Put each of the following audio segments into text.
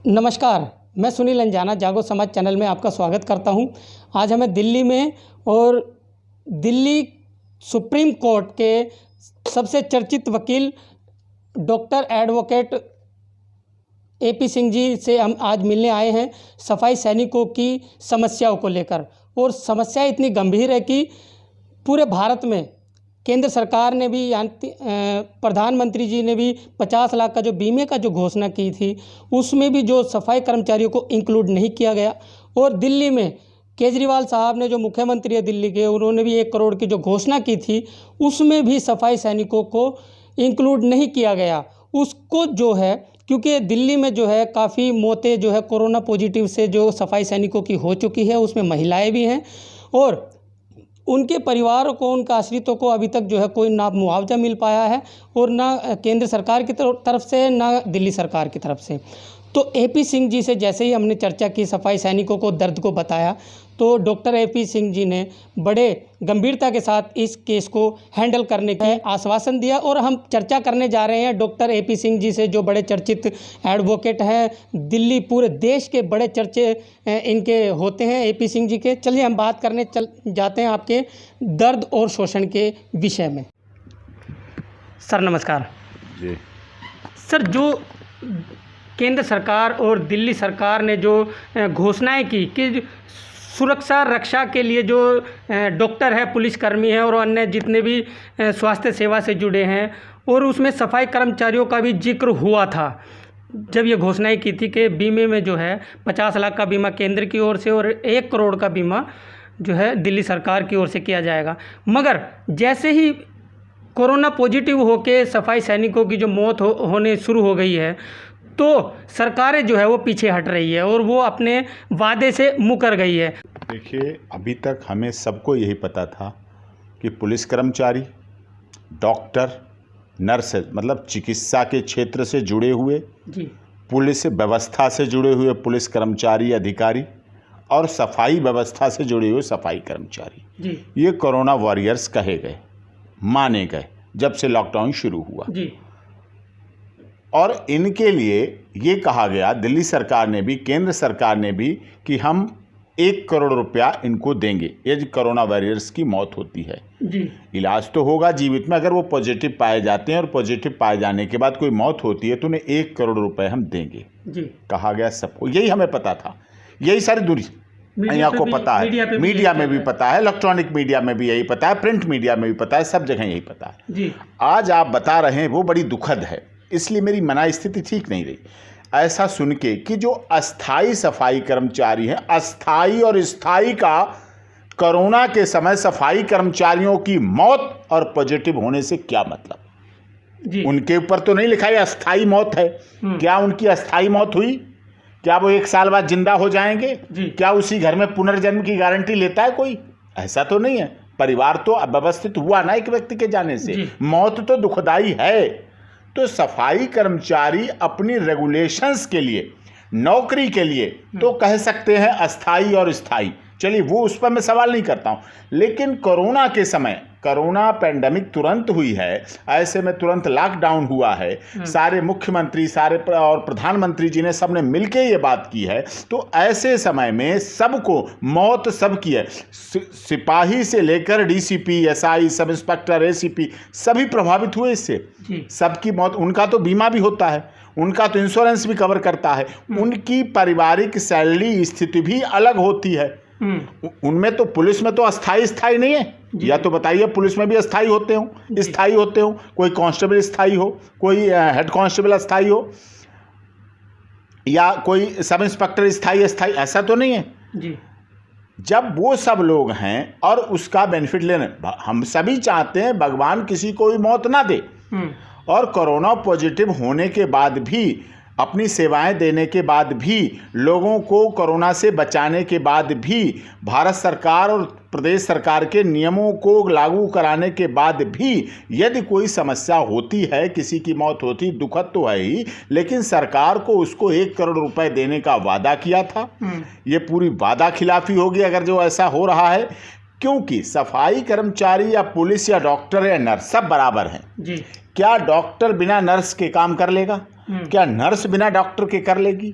नमस्कार, मैं सुनील अंजाना जागो समाज चैनल में आपका स्वागत करता हूं। आज हमें दिल्ली में और दिल्ली सुप्रीम कोर्ट के सबसे चर्चित वकील doctor advocate AP Singh ji से हम आज मिलने आए हैं सफाई सैनिकों की समस्याओं को लेकर। और समस्या इतनी गंभीर है कि पूरे भारत में केंद्र सरकार ने भी प्रधानमंत्री जी ने भी 50 लाख का जो बीमे का जो घोषणा की थी, उसमें भी जो सफाई कर्मचारियों को इंक्लूड नहीं किया गया। और दिल्ली में केजरीवाल साहब ने, जो मुख्यमंत्री है दिल्ली के, उन्होंने भी 1 करोड़ की जो घोषणा की थी, उसमें भी सफाई सैनिकों को इंक्लूड नहीं किया गया। उसको जो है, क्योंकि दिल्ली में जो है काफ़ी मौतें जो है कोरोना पॉजिटिव से जो सफाई सैनिकों की हो चुकी है, उसमें महिलाएं भी हैं और उनके परिवार को, उनका आश्रितों को अभी तक जो है कोई ना मुआवजा मिल पाया है और ना केंद्र सरकार की तरफ से, ना दिल्ली सरकार की तरफ से। तो एपी सिंह जी से जैसे ही हमने चर्चा की, सफाई सैनिकों को दर्द को बताया, तो डॉक्टर एपी सिंह जी ने बड़े गंभीरता के साथ इस केस को हैंडल करने का आश्वासन दिया। और हम चर्चा करने जा रहे हैं डॉक्टर एपी सिंह जी से, जो बड़े चर्चित एडवोकेट हैं दिल्ली, पूरे देश के बड़े चर्चे इनके होते हैं एपी सिंह जी के। चलिए हम बात करने जाते हैं आपके दर्द और शोषण के विषय में। सर नमस्कार जी। सर, जो केंद्र सरकार और दिल्ली सरकार ने जो घोषणाएं की कि सुरक्षा रक्षा के लिए जो डॉक्टर है, पुलिसकर्मी है और अन्य जितने भी स्वास्थ्य सेवा से जुड़े हैं, और उसमें सफाई कर्मचारियों का भी जिक्र हुआ था जब ये घोषणाएं की थी कि बीमे में जो है 50 लाख का बीमा केंद्र की ओर से और 1 करोड़ का बीमा जो है दिल्ली सरकार की ओर से किया जाएगा। मगर जैसे ही कोरोना पॉजिटिव होके सफाई सैनिकों की जो मौत होने शुरू हो गई है, तो सरकारें जो है वो पीछे हट रही है और वो अपने वादे से मुकर गई है। देखिए, अभी तक हमें सबको यही पता था कि पुलिस कर्मचारी, डॉक्टर, नर्स, मतलब चिकित्सा के क्षेत्र से जुड़े हुए जी, पुलिस व्यवस्था से जुड़े हुए पुलिस कर्मचारी, अधिकारी और सफाई व्यवस्था से जुड़े हुए सफाई कर्मचारी जी, ये कोरोना वॉरियर्स कहे गए, माने गए जब से लॉकडाउन शुरू हुआ जी। और इनके लिए ये कहा गया, दिल्ली सरकार ने भी, केंद्र सरकार ने भी, कि हम 1 करोड़ रुपया इनको देंगे यदि कोरोना वॉरियर्स की मौत होती है। जी। इलाज तो होगा जीवित में, अगर वो पॉजिटिव पाए जाते हैं और पॉजिटिव पाए जाने के बाद कोई मौत होती है तो उन्हें 1 करोड़ रुपए हम देंगे जी। कहा गया सबको। यही हमें पता था, यही सारी दुनिया को पता है, मीडिया में भी पता है, इलेक्ट्रॉनिक मीडिया में भी यही पता है, प्रिंट मीडिया में भी पता है, सब जगह यही पता है जी। आज आप बता रहे हैं वो बड़ी दुखद है, इसलिए मेरी मना स्थिति ठीक नहीं रही ऐसा सुन के कि जो अस्थाई सफाई कर्मचारी हैं, अस्थाई और स्थाई का कोरोना के समय सफाई कर्मचारियों की मौत और पॉजिटिव होने से क्या मतलब जी। उनके ऊपर तो नहीं लिखा है अस्थाई मौत है। क्या उनकी अस्थाई मौत हुई? क्या वो 1 साल बाद जिंदा हो जाएंगे? क्या उसी घर में पुनर्जन्म की गारंटी लेता है कोई? ऐसा तो नहीं है। परिवार तो अव्यवस्थित हुआ ना एक व्यक्ति के जाने से, मौत तो दुखदाई है। तो सफाई कर्मचारी अपनी रेगुलेशंस के लिए, नौकरी के लिए तो कह सकते हैं अस्थाई और स्थाई, चलिए वो उस पर मैं सवाल नहीं करता हूं, लेकिन कोरोना के समय, कोरोना पैंडेमिक तुरंत हुई है, ऐसे में तुरंत लॉकडाउन हुआ है, सारे मुख्यमंत्री, सारे और प्रधानमंत्री जी ने सबने मिलके ये बात की है, तो ऐसे समय में सबको मौत सबकी है, सिपाही से लेकर DCP, SI, sub inspector, ACP सभी प्रभावित हुए इससे, सबकी मौत। उनका तो बीमा भी होता है, उनका तो इंश्योरेंस भी कवर करता है, उनकी पारिवारिक सैलरी स्थिति भी अलग होती है। उनमें तो, पुलिस में तो अस्थाई स्थाई नहीं है, या तो बताइए पुलिस में भी अस्थाई होते हो, स्थाई होते हो, कोई कांस्टेबल स्थाई हो, कोई हेड कांस्टेबल अस्थाई हो, या कोई सब इंस्पेक्टर स्थाई अस्थाई, ऐसा तो नहीं है जी। जब वो सब लोग हैं और उसका बेनिफिट लेने, हम सभी चाहते हैं भगवान किसी को भी मौत ना दे, और कोरोना पॉजिटिव होने के बाद भी, अपनी सेवाएं देने के बाद भी, लोगों को कोरोना से बचाने के बाद भी, भारत सरकार और प्रदेश सरकार के नियमों को लागू कराने के बाद भी यदि कोई समस्या होती है, किसी की मौत होती, दुखद तो है ही, लेकिन सरकार को उसको 1 करोड़ रुपए देने का वादा किया था। ये पूरी वादा खिलाफी होगी अगर जो ऐसा हो रहा है, क्योंकि सफाई कर्मचारी या पुलिस या डॉक्टर या नर्स सब बराबर हैं जी। क्या डॉक्टर बिना नर्स के काम कर लेगा? क्या नर्स बिना डॉक्टर के कर लेगी?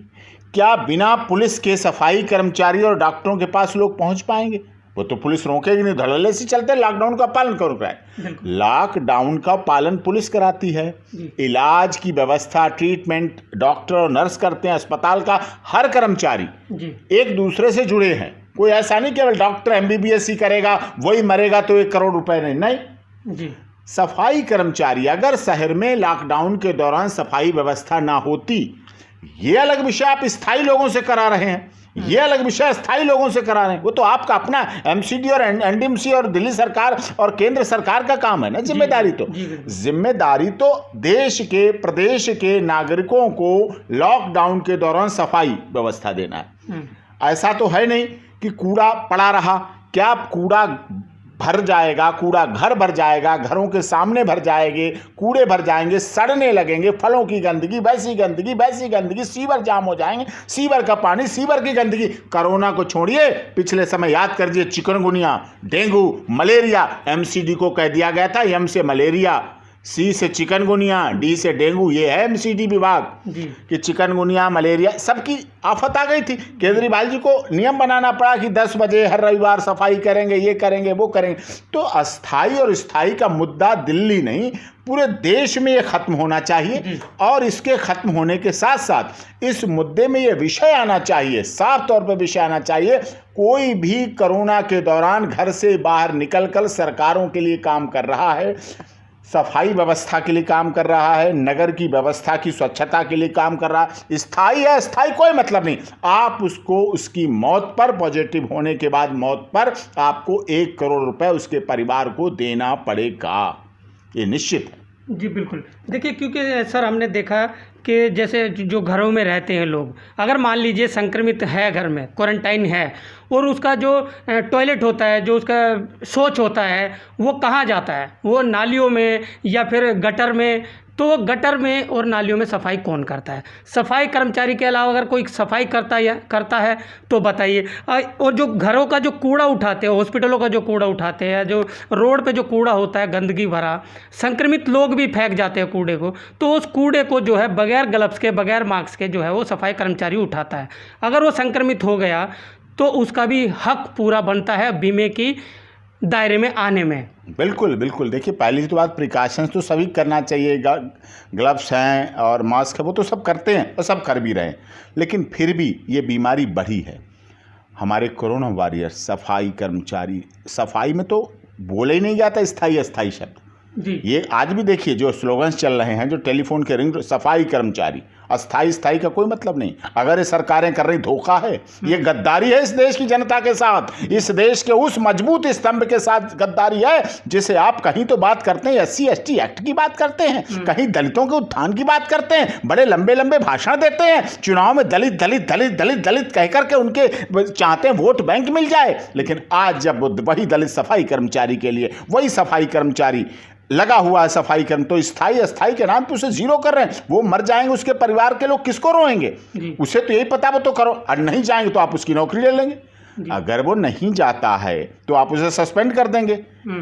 क्या बिना पुलिस के सफाई कर्मचारी और डॉक्टरों के पास लोग पहुंच पाएंगे? वो तो पुलिस रोकेगी नहीं, धड़ल्ले से चलते। लॉकडाउन का पालन कौन कराए? लॉकडाउन का पालन पुलिस कराती है। इलाज की व्यवस्था, ट्रीटमेंट डॉक्टर और नर्स करते हैं। अस्पताल का हर कर्मचारी एक दूसरे से जुड़े हैं। कोई ऐसा नहीं केवल डॉक्टर MBBS ही करेगा, वही मरेगा तो 1 करोड़ रुपए नहीं। सफाई कर्मचारी, अगर शहर में लॉकडाउन के दौरान सफाई व्यवस्था ना होती, ये अलग विषय आप स्थायी लोगों से करा रहे हैं, ये अलग विषय स्थायी लोगों से करा रहे हैं। वो तो आपका अपना MCD और NDMC और दिल्ली सरकार और केंद्र सरकार का काम है ना। जिम्मेदारी तो देश के, प्रदेश के नागरिकों को लॉकडाउन के दौरान सफाई व्यवस्था देना है। ऐसा तो है नहीं कि कूड़ा पड़ा रहा। क्या कूड़ा भर जाएगा, कूड़ा घर भर जाएगा, घरों के सामने भर जाएंगे, कूड़े भर जाएंगे, सड़ने लगेंगे, फलों की गंदगी, वैसी गंदगी, सीवर जाम हो जाएंगे, सीवर का पानी, सीवर की गंदगी। कोरोना को छोड़िए, पिछले समय याद कर दीजिए, चिकनगुनिया, डेंगू, मलेरिया। MCD को कह दिया गया था M से मलेरिया, C से चिकनगुनिया, D से डेंगू। ये है MCD विभाग कि चिकनगुनिया, मलेरिया सबकी आफत आ गई थी। केजरीवाल जी को नियम बनाना पड़ा कि 10 बजे हर रविवार सफाई करेंगे, ये करेंगे, वो करेंगे। तो अस्थाई और स्थायी का मुद्दा दिल्ली नहीं, पूरे देश में ये खत्म होना चाहिए। और इसके खत्म होने के साथ साथ इस मुद्दे में ये विषय आना चाहिए, साफ तौर पर विषय आना चाहिए, कोई भी कोरोना के दौरान घर से बाहर निकलकर सरकारों के लिए काम कर रहा है, सफाई व्यवस्था के लिए काम कर रहा है, नगर की व्यवस्था की स्वच्छता के लिए काम कर रहा है, स्थायी है अस्थायी कोई मतलब नहीं। आप उसको उसकी मौत पर, पॉजिटिव होने के बाद मौत पर आपको 1 करोड़ रुपए उसके परिवार को देना पड़ेगा, ये निश्चित है। जी बिल्कुल। देखिए, क्योंकि सर हमने देखा कि जैसे जो घरों में रहते हैं लोग, अगर मान लीजिए संक्रमित है, घर में क्वारंटाइन है, और उसका जो टॉयलेट होता है, जो उसका शौच होता है, वो कहाँ जाता है? वो नालियों में या फिर गटर में। तो वो गटर में और नालियों में सफाई कौन करता है? सफाई कर्मचारी के अलावा अगर कोई सफाई करता है तो बताइए। और जो घरों का जो कूड़ा उठाते हैं, हॉस्पिटलों का जो कूड़ा उठाते हैं, जो रोड पे जो कूड़ा होता है गंदगी भरा, संक्रमित लोग भी फेंक जाते हैं कूड़े को, तो उस कूड़े को जो है बगैर ग्लव्स के, बगैर मास्क के जो है वो सफाई कर्मचारी उठाता है। अगर वो संक्रमित हो गया तो उसका भी हक पूरा बनता है बीमे की दायरे में आने में। बिल्कुल बिल्कुल। देखिए, पहली तो बात, प्रिकॉशंस तो सभी करना चाहिए। ग्लव्स हैं और मास्क है, वो तो सब करते हैं और सब कर भी रहे हैं, लेकिन फिर भी ये बीमारी बढ़ी है। हमारे कोरोना वॉरियर्स, सफाई कर्मचारी, सफाई में तो बोले ही नहीं जाता स्थायी अस्थाई शब्द। ये आज भी देखिए जो स्लोगन्स चल रहे हैं, जो टेलीफोन के रिंग, सफाई कर्मचारी, अस्थाई स्थाई का कोई मतलब नहीं। अगर ये सरकारें कर रही, धोखा है, ये गद्दारी है इस देश की जनता के साथ, इस देश के उस मजबूत स्तंभ के साथ गद्दारी है जिसे आप कहीं तो बात करते हैं SC ST एक्ट की बात करते हैं, कहीं दलितों के उत्थान की बात करते हैं, बड़े लंबे लंबे भाषण देते हैं, चुनाव में दलित दलित दलित दलित दलित कह करके उनके चाहते हैं वोट बैंक मिल जाए। लेकिन आज जब वही दलित सफाई कर्मचारी के लिए, वही सफाई कर्मचारी लगा हुआ है सफाई कर्म, तो स्थायी अस्थाई के नाम पे उसे जीरो कर रहे हैं। वो मर जाएंगे, उसके परिवार के लोग किसको रोएंगे? उसे तो यही पता, वो तो करो, और नहीं जाएंगे तो आप उसकी नौकरी ले लेंगे। अगर वो नहीं जाता है तो आप उसे सस्पेंड कर देंगे,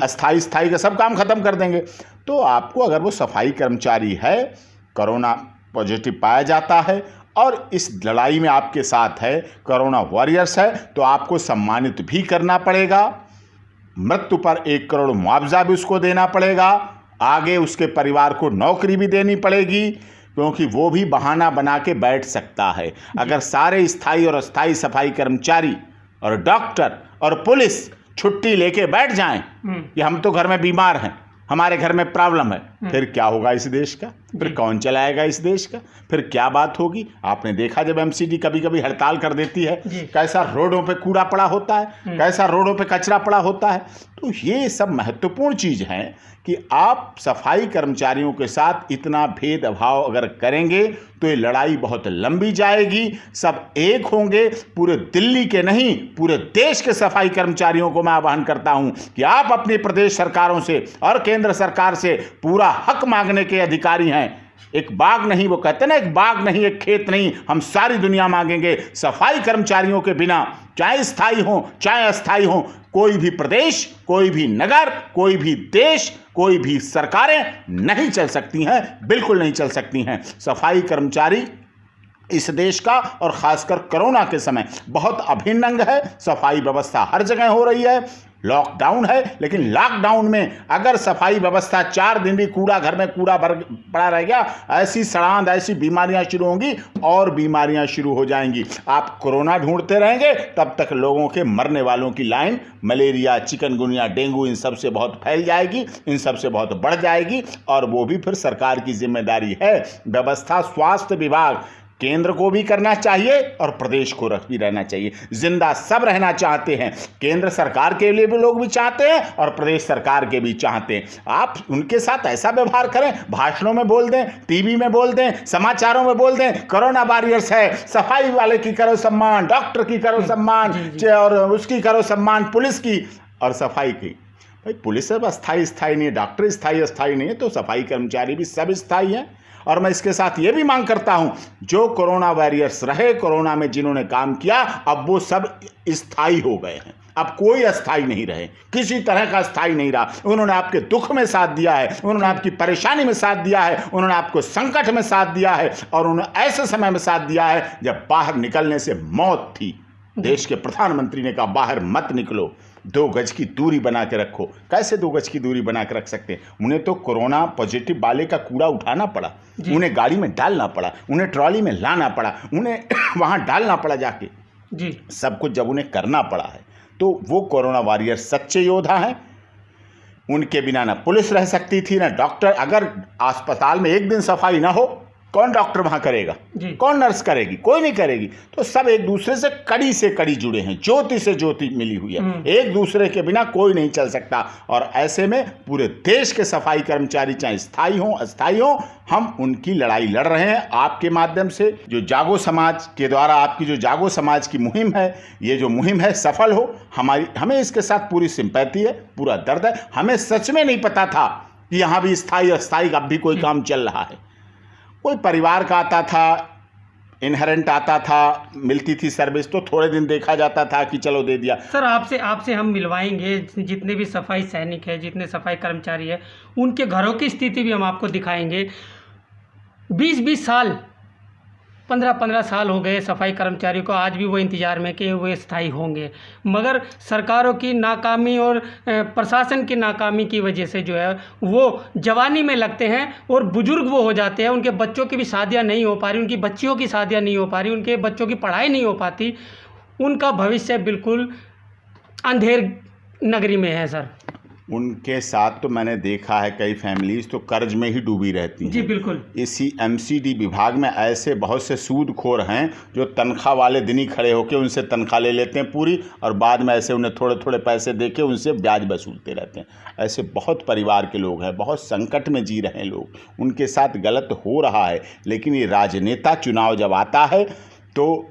अस्थाई स्थाई का सब काम खत्म कर देंगे। तो आपको, अगर वो सफाई कर्मचारी है, कोरोना पॉजिटिव पाया जाता है और इस लड़ाई में आपके साथ है, कोरोना वॉरियर्स है, तो आपको सम्मानित भी करना पड़ेगा। मृत्यु पर 1 करोड़ मुआवजा भी उसको देना पड़ेगा। आगे उसके परिवार को नौकरी भी देनी पड़ेगी, क्योंकि वो भी बहाना बना के बैठ सकता है। अगर सारे स्थायी और अस्थाई सफाई कर्मचारी और डॉक्टर और पुलिस छुट्टी लेके बैठ जाएं कि हम तो घर में बीमार हैं, हमारे घर में प्रॉब्लम है, फिर क्या होगा इस देश का? फिर कौन चलाएगा इस देश का? फिर क्या बात होगी? आपने देखा जब MCD कभी कभी हड़ताल कर देती है, कैसा रोडों पे कूड़ा पड़ा होता है, कैसा रोडों पे कचरा पड़ा होता है। तो ये सब महत्वपूर्ण चीज़ है कि आप सफाई कर्मचारियों के साथ इतना भेदभाव अगर करेंगे तो ये लड़ाई बहुत लंबी जाएगी। सब एक होंगे, पूरे दिल्ली के नहीं, पूरे देश के सफाई कर्मचारियों को मैं आह्वान करता हूं कि आप अपनी प्रदेश सरकारों से और केंद्र सरकार से पूरा हक मांगने के अधिकारी हैं। एक बाग नहीं, वो कहते हैं ना, एक बाग नहीं, एक खेत नहीं, हम सारी दुनिया मांगेंगे। सफाई कर्मचारियों के बिना, चाहे स्थायी हो चाहे अस्थायी हो, कोई भी प्रदेश, कोई भी नगर, कोई भी देश, कोई भी सरकारें नहीं चल सकती हैं, बिल्कुल नहीं चल सकती हैं। सफाई कर्मचारी इस देश का और खासकर कोरोना के समय बहुत अभिन्न अंग है। सफाई व्यवस्था हर जगह हो रही है, लॉकडाउन है, लेकिन लॉकडाउन में अगर सफाई व्यवस्था 4 दिन भी कूड़ा घर में कूड़ा भर पड़ा रह गया, ऐसी सड़ांध, ऐसी बीमारियां शुरू होंगी और बीमारियां शुरू हो जाएंगी। आप कोरोना ढूंढते रहेंगे तब तक लोगों के मरने वालों की लाइन मलेरिया, चिकनगुनिया, डेंगू इन सब से बहुत फैल जाएगी, इन सब से बहुत बढ़ जाएगी और वो भी फिर सरकार की जिम्मेदारी है। व्यवस्था स्वास्थ्य विभाग केंद्र को भी करना चाहिए और प्रदेश को भी रहना चाहिए। जिंदा सब रहना चाहते हैं, केंद्र सरकार के लिए भी लोग भी चाहते हैं और प्रदेश सरकार के भी चाहते हैं। आप उनके साथ ऐसा व्यवहार करें, भाषणों में बोल दें, टीवी में बोल दें, समाचारों में बोल दें, कोरोना वॉरियर्स है, सफाई वाले की करो सम्मान, डॉक्टर की करो सम्मान, और उसकी करो सम्मान, पुलिस की और सफाई की। भाई पुलिस अब स्थायी नहीं है, डॉक्टर स्थायी नहीं है, तो सफाई कर्मचारी भी सब स्थायी हैं। और मैं इसके साथ ये भी मांग करता हूं, जो कोरोना वॉरियर्स रहे, कोरोना में जिन्होंने काम किया, अब वो सब स्थायी हो गए हैं। अब कोई अस्थाई नहीं रहे, किसी तरह का अस्थाई नहीं रहा। उन्होंने आपके दुख में साथ दिया है, उन्होंने आपकी परेशानी में साथ दिया है, उन्होंने आपको संकट में साथ दिया है और उन्होंने ऐसे समय में साथ दिया है जब बाहर निकलने से मौत थी। देश के प्रधानमंत्री ने कहा बाहर मत निकलो, 2 गज की दूरी बना के रखो। कैसे 2 गज की दूरी बना के रख सकते हैं? उन्हें तो कोरोना पॉजिटिव वाले का कूड़ा उठाना पड़ा, उन्हें गाड़ी में डालना पड़ा, उन्हें ट्रॉली में लाना पड़ा, उन्हें वहां डालना पड़ा जाके जी। सब कुछ जब उन्हें करना पड़ा है तो वो कोरोना वॉरियर सच्चे योद्धा हैं। उनके बिना ना पुलिस रह सकती थी ना डॉक्टर। अगर अस्पताल में एक दिन सफाई ना हो, कौन डॉक्टर वहां करेगा, कौन नर्स करेगी? कोई नहीं करेगी। तो सब एक दूसरे से कड़ी जुड़े हैं, ज्योति से ज्योति मिली हुई है, एक दूसरे के बिना कोई नहीं चल सकता। और ऐसे में पूरे देश के सफाई कर्मचारी चाहे स्थायी हों अस्थायी हों, हम उनकी लड़ाई लड़ रहे हैं आपके माध्यम से। जो जागो समाज के द्वारा आपकी जो जागो समाज की मुहिम है, ये जो मुहिम है सफल हो, हमें इसके साथ पूरी सिंपैथी है, पूरा दर्द है। हमें सच में नहीं पता था कि यहाँ भी स्थायी अस्थायी अब भी कोई काम चल रहा है। कोई परिवार का आता था, इनहेरेंट आता था, मिलती थी सर्विस, तो थोड़े दिन देखा जाता था कि चलो दे दिया। सर आपसे हम मिलवाएंगे जितने भी सफाई सैनिक है, जितने सफाई कर्मचारी है, उनके घरों की स्थिति भी हम आपको दिखाएंगे। 20-20 साल, 15-15 साल हो गए सफाई कर्मचारी को, आज भी वो इंतज़ार में कि वो स्थायी होंगे। मगर सरकारों की नाकामी और प्रशासन की नाकामी की वजह से जो है वो जवानी में लगते हैं और बुजुर्ग वो हो जाते हैं। उनके बच्चों की भी शादियां नहीं हो पा रही, उनकी बच्चियों की शादियां नहीं हो पा रही, उनके बच्चों की पढ़ाई नहीं हो पाती। उनका भविष्य बिल्कुल अंधेर नगरी में है सर। उनके साथ तो मैंने देखा है कई फैमिलीज तो कर्ज में ही डूबी रहती हैं। जी बिल्कुल। इसी एमसीडी विभाग में ऐसे बहुत से सूदखोर हैं जो तनख्वाह वाले दिन ही खड़े होकर उनसे तनख्वाह ले लेते हैं पूरी, और बाद में ऐसे उन्हें थोड़े थोड़े पैसे देके उनसे ब्याज वसूलते रहते हैं। ऐसे बहुत परिवार के लोग हैं, बहुत संकट में जी रहे हैं लोग, उनके साथ गलत हो रहा है। लेकिन ये राजनेता चुनाव जब आता है तो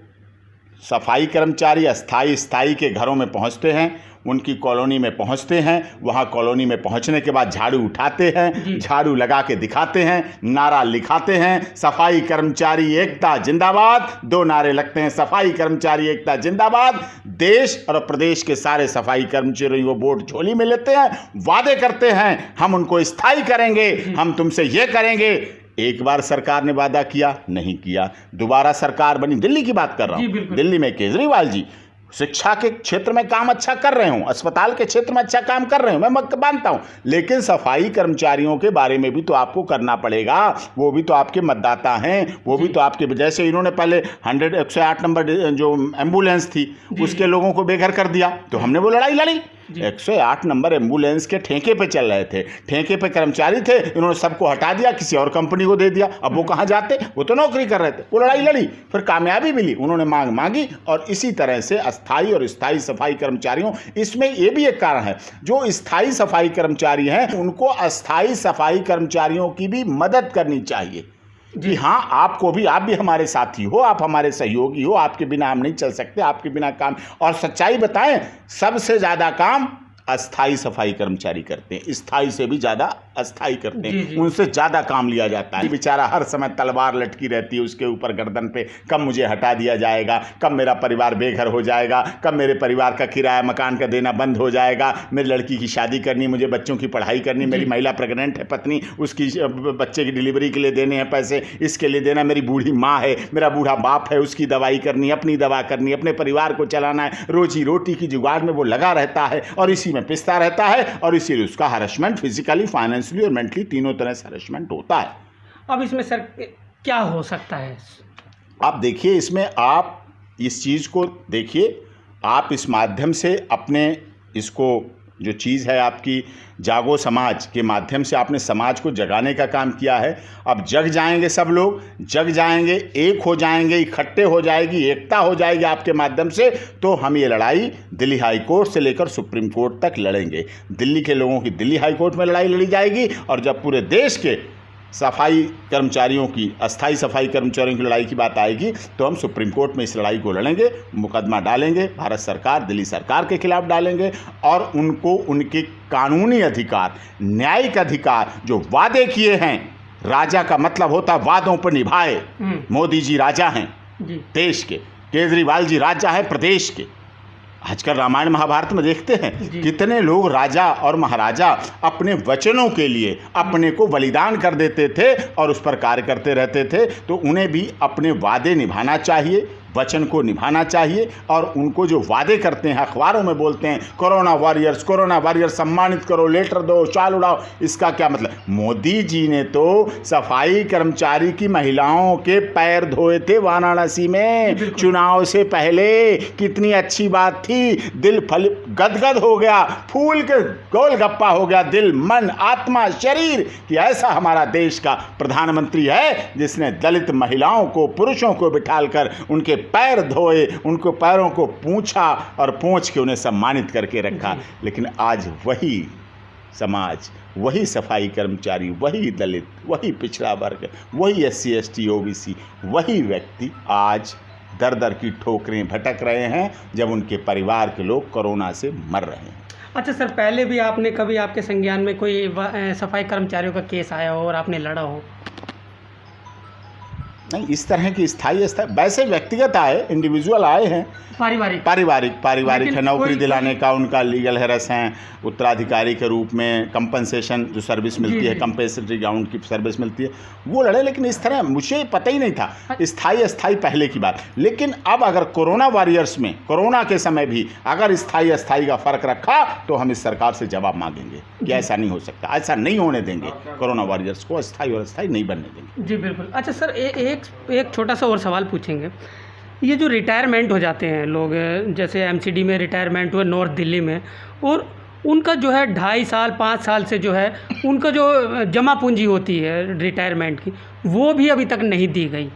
सफाई कर्मचारी स्थायी के घरों में पहुंचते हैं, उनकी कॉलोनी में पहुंचते हैं, वहां कॉलोनी में पहुंचने के बाद झाड़ू उठाते हैं, झाड़ू लगा के दिखाते हैं, नारा लिखाते हैं, सफाई कर्मचारी एकता जिंदाबाद। 2 नारे लगते हैं, सफाई कर्मचारी एकता जिंदाबाद। देश और प्रदेश के सारे सफाई कर्मचारी वो वोट झोली में लेते हैं, वादे करते हैं हम उनको स्थायी करेंगे, हम तुमसे ये करेंगे। एक बार सरकार ने वादा किया, नहीं किया, दोबारा सरकार बनी, दिल्ली की बात कर रहा हूँ, दिल्ली में केजरीवाल जी शिक्षा के क्षेत्र में काम अच्छा कर रहे हूँ, अस्पताल के क्षेत्र में अच्छा काम कर रहे हूँ, मैं मानता हूँ, लेकिन सफाई कर्मचारियों के बारे में भी तो आपको करना पड़ेगा। वो भी तो आपके मतदाता हैं, वो भी तो आपके, जैसे इन्होंने पहले 108 नंबर जो एम्बुलेंस थी उसके लोगों को बेघर कर दिया, तो हमने वो लड़ाई लड़ी। 108 नंबर एम्बुलेंस के ठेके पे चल रहे थे, ठेके पे कर्मचारी थे, इन्होंने सबको हटा दिया, किसी और कंपनी को दे दिया। अब वो कहाँ जाते, वो तो नौकरी कर रहे थे। वो लड़ाई लड़ी, फिर कामयाबी मिली, उन्होंने मांग मांगी। और इसी तरह से अस्थाई और स्थायी सफाई कर्मचारियों, इसमें ये भी एक कारण है, जो स्थायी सफाई कर्मचारी हैं उनको अस्थाई सफाई कर्मचारियों की भी मदद करनी चाहिए कि हाँ आपको भी, आप भी हमारे साथी हो, आप हमारे सहयोगी हो, आपके बिना हम नहीं चल सकते, आपके बिना काम। और सच्चाई बताएं, सबसे ज़्यादा काम अस्थाई सफाई कर्मचारी करते हैं, स्थाई से भी ज़्यादा अस्थाई करते हैं, उनसे ज़्यादा काम लिया जाता है। बेचारा हर समय तलवार लटकी रहती है उसके ऊपर गर्दन पे, कब मुझे हटा दिया जाएगा, कब मेरा परिवार बेघर हो जाएगा, कब मेरे परिवार का किराया मकान का देना बंद हो जाएगा, मेरी लड़की की शादी करनी, मुझे बच्चों की पढ़ाई करनी, मेरी महिला प्रेग्नेंट है पत्नी, उसकी बच्चे की डिलीवरी के लिए देने हैं पैसे, इसके लिए देना, मेरी बूढ़ी माँ है, मेरा बूढ़ा बाप है, उसकी दवाई करनी, अपनी दवा करनी, अपने परिवार को चलाना है, रोजी रोटी की जुगाड़ में वो लगा रहता है और इसी में पिसता रहता है और इसीलिए उसका हरेसमेंट फिजिकली, फाइनेंशियली और मेंटली तीनों तरह से हरेसमेंट होता है। अब इसमें सर क्या हो सकता है? आप देखिए, इसमें आप इस चीज़ को देखिए, आप इस माध्यम से अपने इसको जो चीज़ है आपकी जागो समाज के माध्यम से आपने समाज को जगाने का काम किया है। अब जग जाएंगे, सब लोग जग जाएंगे, एक हो जाएंगे, इकट्ठे हो जाएगी, एकता हो जाएगी आपके माध्यम से, तो हम ये लड़ाई दिल्ली हाई कोर्ट से लेकर सुप्रीम कोर्ट तक लड़ेंगे। दिल्ली के लोगों की दिल्ली हाई कोर्ट में लड़ाई लड़ी जाएगी और जब पूरे देश के सफाई कर्मचारियों की, अस्थाई सफाई कर्मचारियों की लड़ाई की बात आएगी तो हम सुप्रीम कोर्ट में इस लड़ाई को लड़ेंगे, मुकदमा डालेंगे, भारत सरकार, दिल्ली सरकार के खिलाफ डालेंगे और उनको उनके कानूनी अधिकार, न्यायिक अधिकार जो वादे किए हैं, राजा का मतलब होता वादों पर निभाए। मोदी जी राजा हैं देश के, केजरीवाल जी राजा हैं प्रदेश के। आजकल रामायण महाभारत में देखते हैं कितने लोग राजा और महाराजा अपने वचनों के लिए अपने को बलिदान कर देते थे और उस पर कार्य करते रहते थे। तो उन्हें भी अपने वादे निभाना चाहिए, वचन को निभाना चाहिए और उनको जो वादे करते हैं, अखबारों में बोलते हैं कोरोना वॉरियर्स सम्मानित करो, लेटर दो, चाल उड़ाओ, इसका क्या मतलब? मोदी जी ने तो सफाई कर्मचारी की महिलाओं के पैर धोए थे वाराणसी में चुनाव से पहले। कितनी अच्छी बात थी, दिल फल गदगद हो गया, फूल के गोलगप्पा हो गया दिल, मन, आत्मा, शरीर कि ऐसा हमारा देश का प्रधानमंत्री है जिसने दलित महिलाओं को, पुरुषों को बिठालकर उनके पैर धोए, उनको पैरों को पूंछा और पूंछ के उन्हें सम्मानित करके रखा। लेकिन आज वही समाज, वही सफाई कर्मचारी, वही दलित, वही पिछड़ा वर्ग, वही SC ST OBC, वही व्यक्ति आज दर दर की ठोकरें भटक रहे हैं जब उनके परिवार के लोग कोरोना से मर रहे हैं। अच्छा सर, पहले भी आपने कभी आपके संज्ञान में कोई सफाई कर्मचारियों का केस आया हो और आपने लड़ा हो? नहीं, इस तरह की स्थायी वैसे व्यक्तिगत आए, इंडिविजुअल आए हैं, पारिवारिक है, नौकरी दिलाने का उनका लीगल हेरस हैं, उत्तराधिकारी के रूप में कंपनसेशन जो सर्विस मिलती है, कंपेंसेटरी ग्राउंड की सर्विस मिलती है, वो लड़े। लेकिन इस तरह मुझे पता ही नहीं था, स्थायी अस्थाई पहले की बात। लेकिन अब अगर कोरोना वॉरियर्स में, कोरोना के समय भी अगर स्थायी अस्थाई का फ़र्क रखा तो हम इस सरकार से जवाब मांगेंगे कि ऐसा नहीं हो सकता, ऐसा नहीं होने देंगे, कोरोना वॉरियर्स को अस्थाई और अस्थाई नहीं बनने देंगे। जी बिल्कुल। अच्छा सर, एक छोटा सा और सवाल पूछेंगे। ये जो रिटायरमेंट हो जाते हैं लोग, जैसे MCD में रिटायरमेंट हुए नॉर्थ दिल्ली में, और उनका जो है 2.5 साल 5 साल से जो है उनका जो जमा पूंजी होती है रिटायरमेंट की, वो भी अभी तक नहीं दी गई,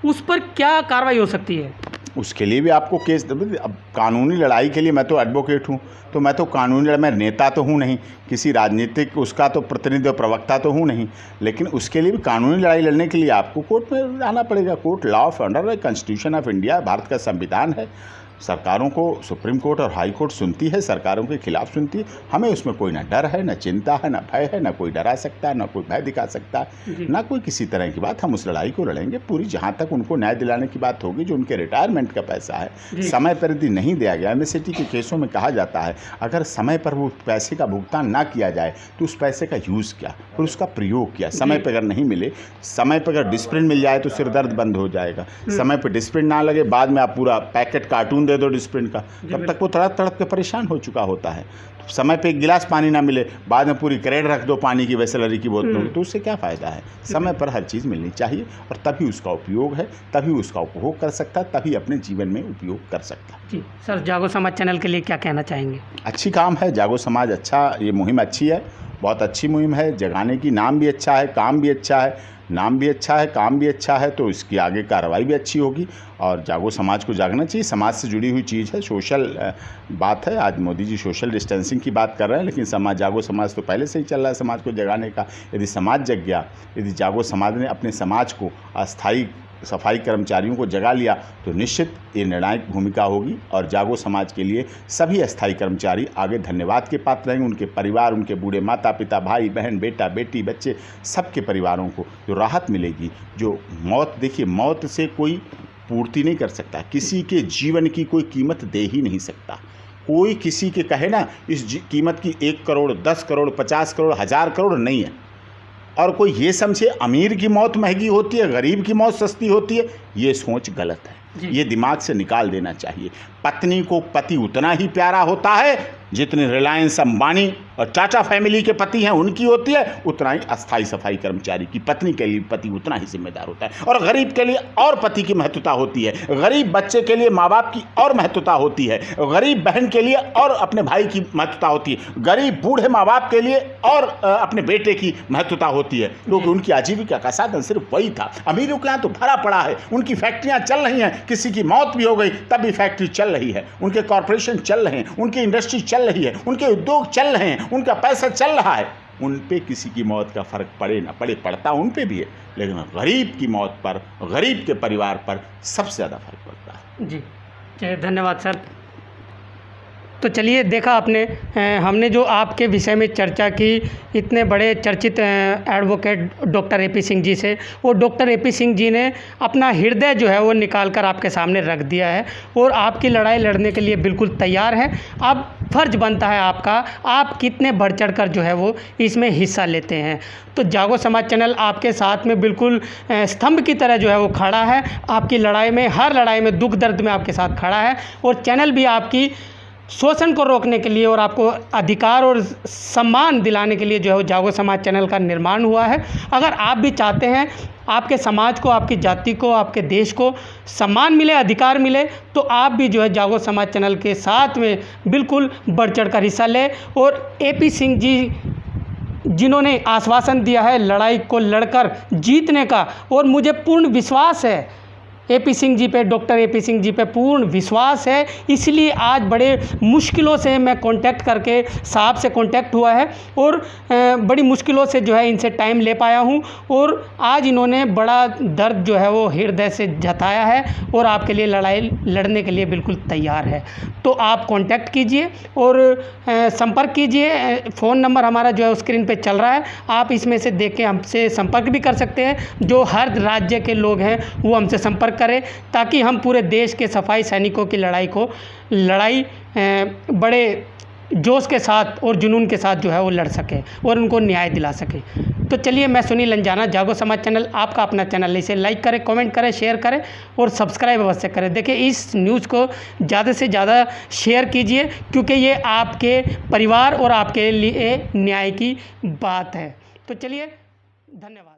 उस पर क्या कार्रवाई हो सकती है? उसके लिए भी आपको केस, अब कानूनी लड़ाई के लिए मैं तो एडवोकेट हूँ, तो मैं तो कानूनी लड़ाई, मैं नेता तो हूँ नहीं, किसी राजनीतिक उसका तो प्रतिनिधि और प्रवक्ता तो हूँ नहीं, लेकिन उसके लिए भी कानूनी लड़ाई लड़ने के लिए आपको कोर्ट में आना पड़ेगा। Court law of under constitution of India, Bharat का संविधान है। सरकारों को सुप्रीम कोर्ट और हाई कोर्ट सुनती है, सरकारों के खिलाफ सुनती है। हमें उसमें कोई ना डर है, ना चिंता है, ना भय है, ना कोई डरा सकता है, ना कोई भय दिखा सकता है, ना कोई किसी तरह की बात। हम उस लड़ाई को लड़ेंगे पूरी, जहाँ तक उनको न्याय दिलाने की बात होगी। जो उनके रिटायरमेंट का पैसा है समय पर यदि नहीं दिया गया, MST के केसों में कहा जाता है अगर समय पर वो पैसे का भुगतान ना किया जाए तो उस पैसे का यूज़ क्या और उसका प्रयोग क्या। समय पर अगर नहीं मिले, समय पर अगर डिस्प्लिन मिल जाए तो सिर दर्द बंद हो जाएगा। समय पर डिस्प्लिन ना लगे, बाद में आप पूरा पैकेट कार्टून दे दो डिस्प्लिन का, तब तक वो तड़प तड़प के परेशान हो चुका होता है। तो समय पे एक गिलास पानी ना मिले, बाद में पूरी क्रेड रख दो पानी की वेसलरी की बोतलों, तो उससे क्या फ़ायदा है। समय पर हर चीज़ मिलनी चाहिए और तभी उसका उपयोग है, तभी उसका उपभोग कर सकता है, तभी अपने जीवन में उपयोग कर सकता है। जी सर, जागो समाज चैनल के लिए क्या कहना चाहेंगे? अच्छी काम है जागो समाज, अच्छा, ये मुहिम अच्छी है, बहुत अच्छी मुहिम है जगाने की। नाम भी अच्छा है, काम भी अच्छा है, नाम भी अच्छा है, काम भी अच्छा है, तो इसकी आगे कार्रवाई भी अच्छी होगी। और जागो समाज को जागना चाहिए, समाज से जुड़ी हुई चीज़ है, सोशल बात है। आज मोदी जी सोशल डिस्टेंसिंग की बात कर रहे हैं, लेकिन समाज, जागो समाज तो पहले से ही चल रहा है समाज को जगाने का। यदि समाज जग गया, यदि जागो समाज ने अपने समाज को अस्थाई सफाई कर्मचारियों को जगा लिया तो निश्चित ये निर्णायक भूमिका होगी और जागो समाज के लिए सभी अस्थायी कर्मचारी आगे धन्यवाद के पात्र रहेंगे। उनके परिवार, उनके बूढ़े माता पिता, भाई बहन, बेटा बेटी, बच्चे, सबके परिवारों को जो राहत मिलेगी। जो मौत, देखिए मौत से कोई पूर्ति नहीं कर सकता, किसी के जीवन की कोई कीमत दे ही नहीं सकता। कोई किसी के कहे ना इस कीमत की 1 करोड़, 10 करोड़, 50 करोड़, 1000 करोड़ नहीं है। और कोई ये समझे अमीर की मौत महंगी होती है, गरीब की मौत सस्ती होती है, ये सोच गलत है। ये दिमाग से निकाल देना चाहिए। पत्नी को पति उतना ही प्यारा होता है जितने रिलायंस अंबानी और टाटा फैमिली के पति हैं उनकी होती है, उतना ही अस्थाई सफाई कर्मचारी की पत्नी के लिए पति उतना ही जिम्मेदार होता है। और गरीब के लिए और पति की महत्वता होती है, गरीब बच्चे के लिए माँ बाप की और महत्वता होती है, गरीब बहन के लिए और अपने भाई की महत्वता होती है, गरीब बूढ़े माँ बाप के लिए और अपने बेटे की महत्वता होती है, क्योंकि उनकी आजीविका का साधन सिर्फ वही था। अमीरों के यहाँ तो भरा पड़ा है, उनकी फैक्ट्रियाँ चल रही हैं, किसी की मौत भी हो गई तब भी फैक्ट्री चल रही है, उनके कॉरपोरेशन चल रहे हैं, उनकी इंडस्ट्री चल रही है, उनके उद्योग चल रहे हैं, उनका पैसा चल रहा है। उन पे किसी की मौत का फर्क पड़े ना पड़े, पड़ता उन पे भी है, लेकिन गरीब की मौत पर, गरीब के परिवार पर सबसे ज़्यादा फर्क पड़ता है। जी धन्यवाद सर। तो चलिए देखा आपने, हमने जो आपके विषय में चर्चा की इतने बड़े चर्चित advocate doctor AP. Singh ji से, और डॉक्टर ए.पी. सिंह जी ने अपना हृदय जो है वो निकाल कर आपके सामने रख दिया है और आपकी लड़ाई लड़ने के लिए बिल्कुल तैयार हैं। अब फ़र्ज़ बनता है आपका, आप कितने बढ़ चढ़ कर जो है वो इसमें हिस्सा लेते हैं। तो जागो समाज चैनल आपके साथ में बिल्कुल स्तंभ की तरह जो है वो खड़ा है, आपकी लड़ाई में, हर लड़ाई में, दुख दर्द में आपके साथ खड़ा है। और चैनल भी आपकी शोषण को रोकने के लिए और आपको अधिकार और सम्मान दिलाने के लिए जो है वो जागो समाज चैनल का निर्माण हुआ है। अगर आप भी चाहते हैं आपके समाज को, आपकी जाति को, आपके देश को सम्मान मिले, अधिकार मिले, तो आप भी जो है जागो समाज चैनल के साथ में बिल्कुल बढ़ चढ़ कर हिस्सा लें। और ए.पी. सिंह जी जिन्होंने आश्वासन दिया है लड़ाई को लड़कर जीतने का, और मुझे पूर्ण विश्वास है ए.पी. सिंह जी पे, डॉक्टर ए.पी. सिंह जी पे पूर्ण विश्वास है, इसलिए आज बड़े मुश्किलों से मैं कांटेक्ट करके साहब से कांटेक्ट हुआ है और बड़ी मुश्किलों से जो है इनसे टाइम ले पाया हूं, और आज इन्होंने बड़ा दर्द जो है वो हृदय से जताया है और आपके लिए लड़ाई लड़ने के लिए बिल्कुल तैयार है। तो आप कांटेक्ट कीजिए और संपर्क कीजिए। फ़ोन नंबर हमारा जो है स्क्रीन पे चल रहा है, आप इसमें से देख के हमसे संपर्क भी कर सकते हैं। जो हर राज्य के लोग हैं वो हमसे संपर्क करें, ताकि हम पूरे देश के सफाई सैनिकों की लड़ाई बड़े जोश के साथ और जुनून के साथ जो है वो लड़ सकें और उनको न्याय दिला सकें। तो चलिए, मैं सुनील अंजाना, जागो समाज चैनल आपका अपना चैनल, इसे लाइक करें, कमेंट करें, शेयर करें और सब्सक्राइब अवश्य करें। देखिए, इस न्यूज़ को ज़्यादा से ज़्यादा शेयर कीजिए, क्योंकि ये आपके परिवार और आपके लिए न्याय की बात है। तो चलिए, धन्यवाद।